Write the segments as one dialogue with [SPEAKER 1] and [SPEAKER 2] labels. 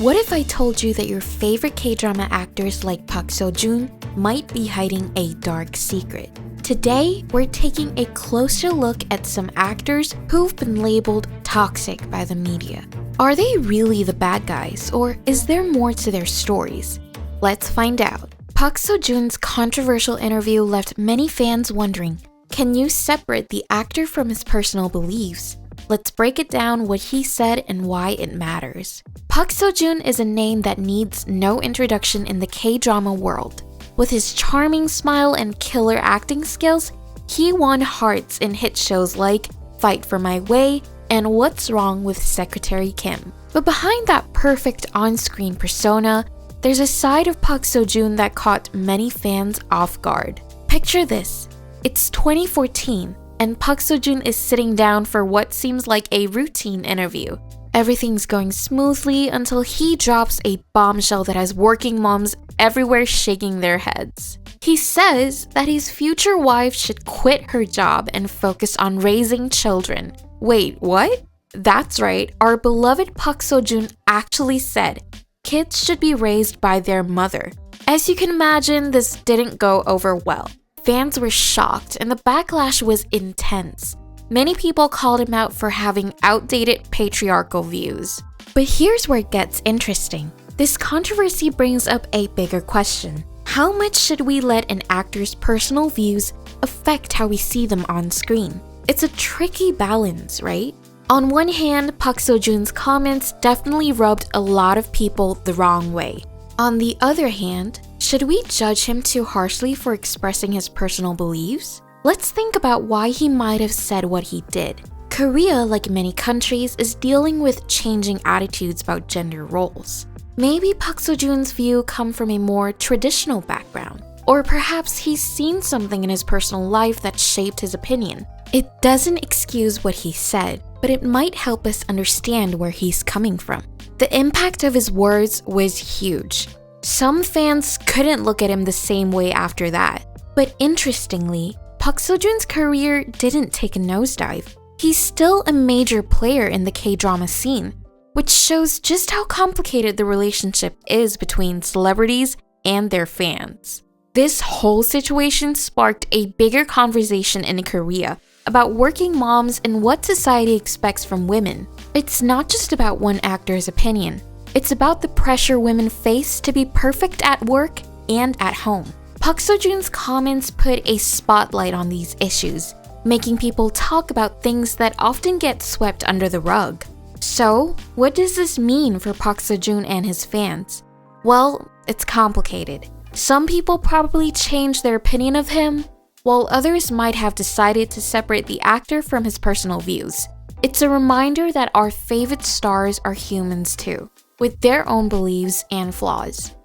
[SPEAKER 1] What if I told you that your favorite K-drama actors like Park Seo Joon might be hiding a dark secret? Today, we're taking a closer look at some actors who've been labeled toxic by the media. Are they really the bad guys, or is there more to their stories? Let's find out. Park Seo Joon's controversial interview left many fans wondering, can you separate the actor from his personal beliefs? Let's break it down what he said and why it matters. Park Seo Joon is a name that needs no introduction in the K-drama world. With his charming smile and killer acting skills, he won hearts in hit shows like Fight for My Way and What's Wrong with Secretary Kim. But behind that perfect on-screen persona, there's a side of Park Seo Joon that caught many fans off guard. Picture this. It's 2014, and Park Seo Joon is sitting down for what seems like a routine interview. Everything's going smoothly until he drops a bombshell that has working moms everywhere shaking their heads. He says that his future wife should quit her job and focus on raising children. Wait, what? That's right, our beloved Park Seo Joon actually said kids should be raised by their mother. As you can imagine, this didn't go over well. Fans were shocked and the backlash was intense. Many people called him out for having outdated patriarchal views. But here's where it gets interesting. This controversy brings up a bigger question. How much should we let an actor's personal views affect how we see them on screen? It's a tricky balance, right? On one hand, Park Seo Joon's comments definitely rubbed a lot of people the wrong way. On the other hand, should we judge him too harshly for expressing his personal beliefs? Let's think about why he might have said what he did. Korea, like many countries, is dealing with changing attitudes about gender roles. Maybe Park Seo Joon's view come from a more traditional background. Or perhaps he's seen something in his personal life that shaped his opinion. It doesn't excuse what he said, but it might help us understand where he's coming from. The impact of his words was huge. Some fans couldn't look at him the same way after that. But interestingly, Park Seo Joon's career didn't take a nosedive. He's still a major player in the K-drama scene, which shows just how complicated the relationship is between celebrities and their fans. This whole situation sparked a bigger conversation in Korea about working moms and what society expects from women. It's not just about one actor's opinion. It's about the pressure women face to be perfect at work and at home. Park Seo Joon's comments put a spotlight on these issues, making people talk about things that often get swept under the rug. So, what does this mean for Park Seo Joon and his fans? Well, it's complicated. Some people probably changed their opinion of him, while others might have decided to separate the actor from his personal views. It's a reminder that our favorite stars are humans too, with their own beliefs and flaws.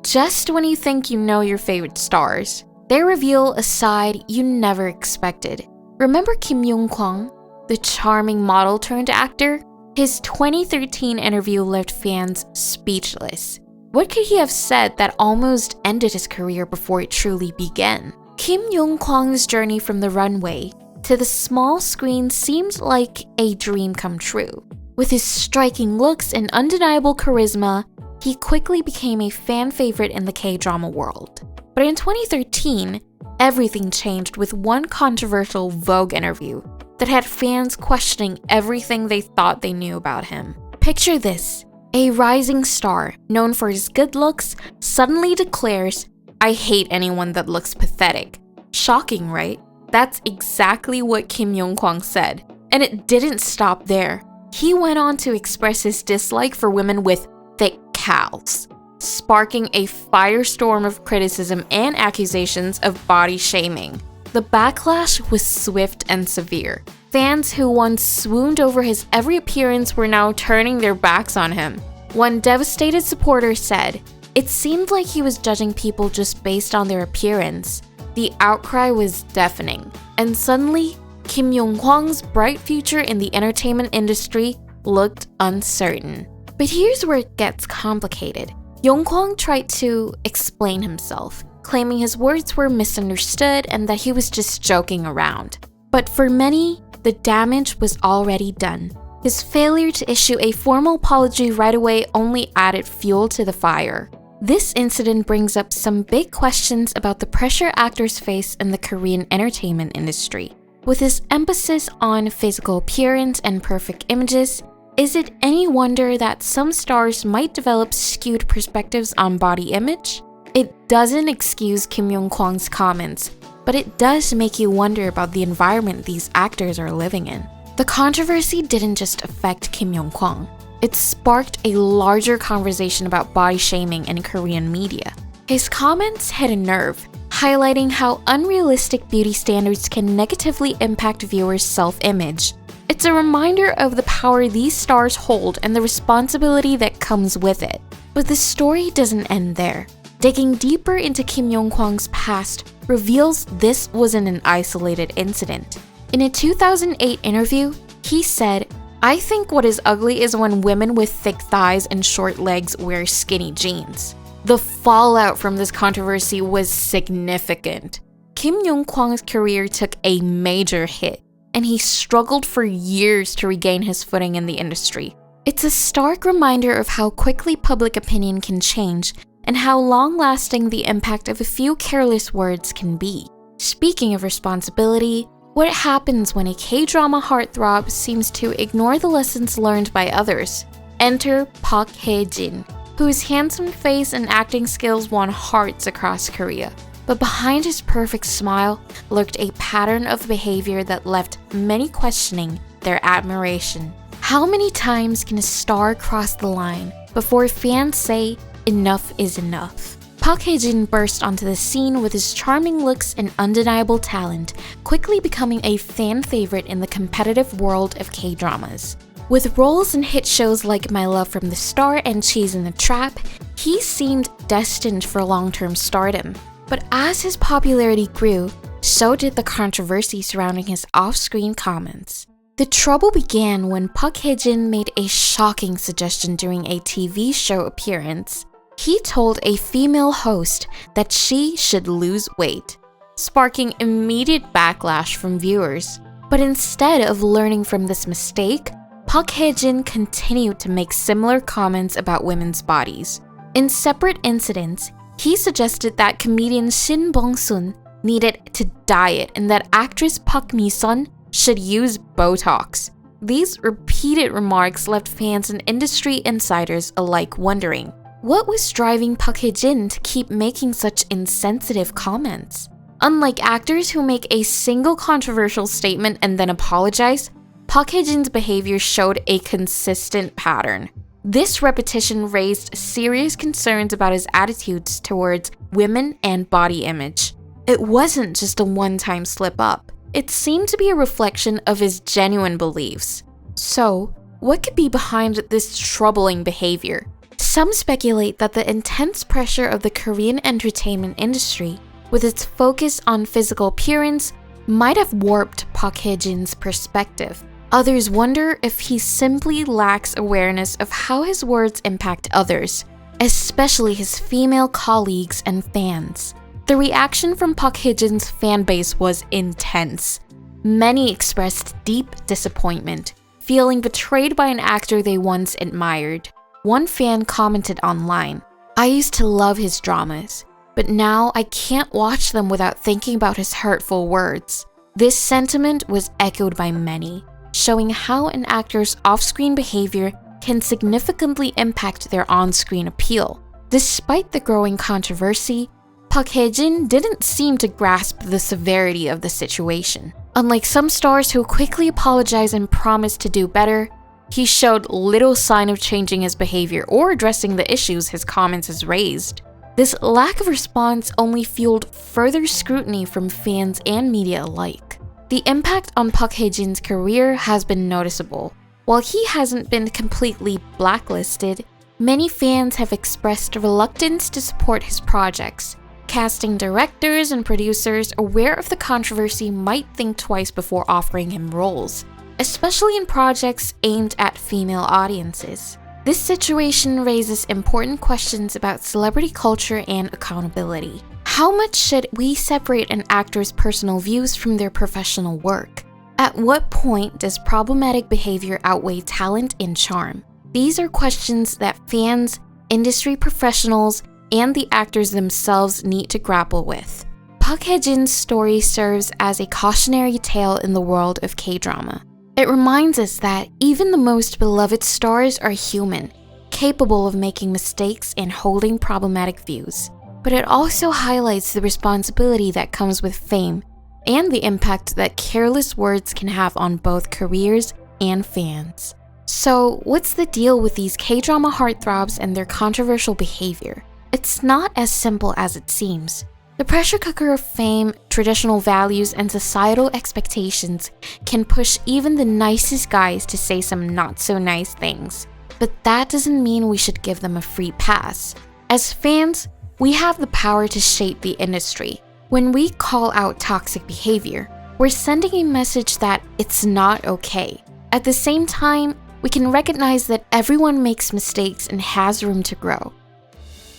[SPEAKER 1] Just when you think you know your favorite stars, they reveal a side you never expected. Remember Kim Young-kwang, the charming model turned actor? His 2013 interview left fans speechless. What could he have said that almost ended his career before it truly began? Kim Young-kwang's journey from the runway to the small screen seemed like a dream come true. With his striking looks and undeniable charisma, he quickly became a fan favorite in the K-drama world. But in 2013, everything changed with one controversial Vogue interview that had fans questioning everything they thought they knew about him. Picture this. A rising star, known for his good looks, suddenly declares, "I hate anyone that looks pathetic." Shocking, right? That's exactly what Kim Young-kwang said. And it didn't stop there. He went on to express his dislike for women with thick calves, sparking a firestorm of criticism and accusations of body shaming. The backlash was swift and severe. Fans who once swooned over his every appearance were now turning their backs on him. One devastated supporter said, "It seemed like he was judging people just based on their appearance." The outcry was deafening, and suddenly, Kim Young-kwang's bright future in the entertainment industry looked uncertain. But here's where it gets complicated. Young-kwang tried to explain himself, claiming his words were misunderstood and that he was just joking around. But for many, the damage was already done. His failure to issue a formal apology right away only added fuel to the fire. This incident brings up some big questions about the pressure actors face in the Korean entertainment industry. With his emphasis on physical appearance and perfect images, is it any wonder that some stars might develop skewed perspectives on body image? It doesn't excuse Kim Young-kwang's comments, but it does make you wonder about the environment these actors are living in. The controversy didn't just affect Kim Young-kwang. It sparked a larger conversation about body shaming in Korean media. His comments hit a nerve, highlighting how unrealistic beauty standards can negatively impact viewers' self-image. It's a reminder of the power these stars hold and the responsibility that comes with it. But the story doesn't end there. Digging deeper into Kim Young-kwang's past reveals this wasn't an isolated incident. In a 2008 interview, he said, "I think what is ugly is when women with thick thighs and short legs wear skinny jeans." The fallout from this controversy was significant. Kim Young-kwang's career took a major hit, and he struggled for years to regain his footing in the industry. It's a stark reminder of how quickly public opinion can change and how long-lasting the impact of a few careless words can be. Speaking of responsibility, what happens when a K-drama heartthrob seems to ignore the lessons learned by others? Enter Park Hae-jin, whose handsome face and acting skills won hearts across Korea. But behind his perfect smile lurked a pattern of behavior that left many questioning their admiration. How many times can a star cross the line before fans say, "Enough is enough"? Park Hae-jin burst onto the scene with his charming looks and undeniable talent, quickly becoming a fan favorite in the competitive world of K-dramas. With roles in hit shows like My Love from the Start and Cheese in the Trap, he seemed destined for long-term stardom. But as his popularity grew, so did the controversy surrounding his off-screen comments. The trouble began when Park Hae-jin made a shocking suggestion during a TV show appearance. He told a female host that she should lose weight, sparking immediate backlash from viewers. But instead of learning from this mistake, Park Hae-jin continued to make similar comments about women's bodies. In separate incidents, he suggested that comedian Shin Bong-sun needed to diet and that actress Park Mi-sun should use Botox. These repeated remarks left fans and industry insiders alike wondering, what was driving Park Hae-jin to keep making such insensitive comments? Unlike actors who make a single controversial statement and then apologize, Park Hae-jin's behavior showed a consistent pattern. This repetition raised serious concerns about his attitudes towards women and body image. It wasn't just a one-time slip-up. It seemed to be a reflection of his genuine beliefs. So, what could be behind this troubling behavior? Some speculate that the intense pressure of the Korean entertainment industry, with its focus on physical appearance, might have warped Park Hae-jin's perspective. Others wonder if he simply lacks awareness of how his words impact others, especially his female colleagues and fans. The reaction from Park Hae-jin's fan base was intense. Many expressed deep disappointment, feeling betrayed by an actor they once admired. One fan commented online, "I used to love his dramas, but now I can't watch them without thinking about his hurtful words." This sentiment was echoed by many, showing how an actor's off-screen behavior can significantly impact their on-screen appeal. Despite the growing controversy, Park Hae-jin didn't seem to grasp the severity of the situation. Unlike some stars who quickly apologize and promise to do better, he showed little sign of changing his behavior or addressing the issues his comments has raised. This lack of response only fueled further scrutiny from fans and media alike. The impact on Park Hae-jin's career has been noticeable. While he hasn't been completely blacklisted, many fans have expressed reluctance to support his projects. Casting directors and producers aware of the controversy might think twice before offering him roles, especially in projects aimed at female audiences. This situation raises important questions about celebrity culture and accountability. How much should we separate an actor's personal views from their professional work? At what point does problematic behavior outweigh talent and charm? These are questions that fans, industry professionals, and the actors themselves need to grapple with. Park Hae-jin's story serves as a cautionary tale in the world of K-drama. It reminds us that even the most beloved stars are human, capable of making mistakes and holding problematic views. But it also highlights the responsibility that comes with fame and the impact that careless words can have on both careers and fans. So, what's the deal with these K-drama heartthrobs and their controversial behavior? It's not as simple as it seems. The pressure cooker of fame, traditional values, and societal expectations can push even the nicest guys to say some not-so-nice things. But that doesn't mean we should give them a free pass. As fans, we have the power to shape the industry. When we call out toxic behavior, we're sending a message that it's not okay. At the same time, we can recognize that everyone makes mistakes and has room to grow.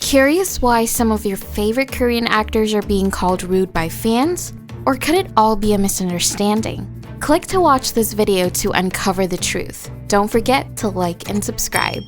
[SPEAKER 1] Curious why some of your favorite Korean actors are being called rude by fans? Or could it all be a misunderstanding? Click to watch this video to uncover the truth. Don't forget to like and subscribe.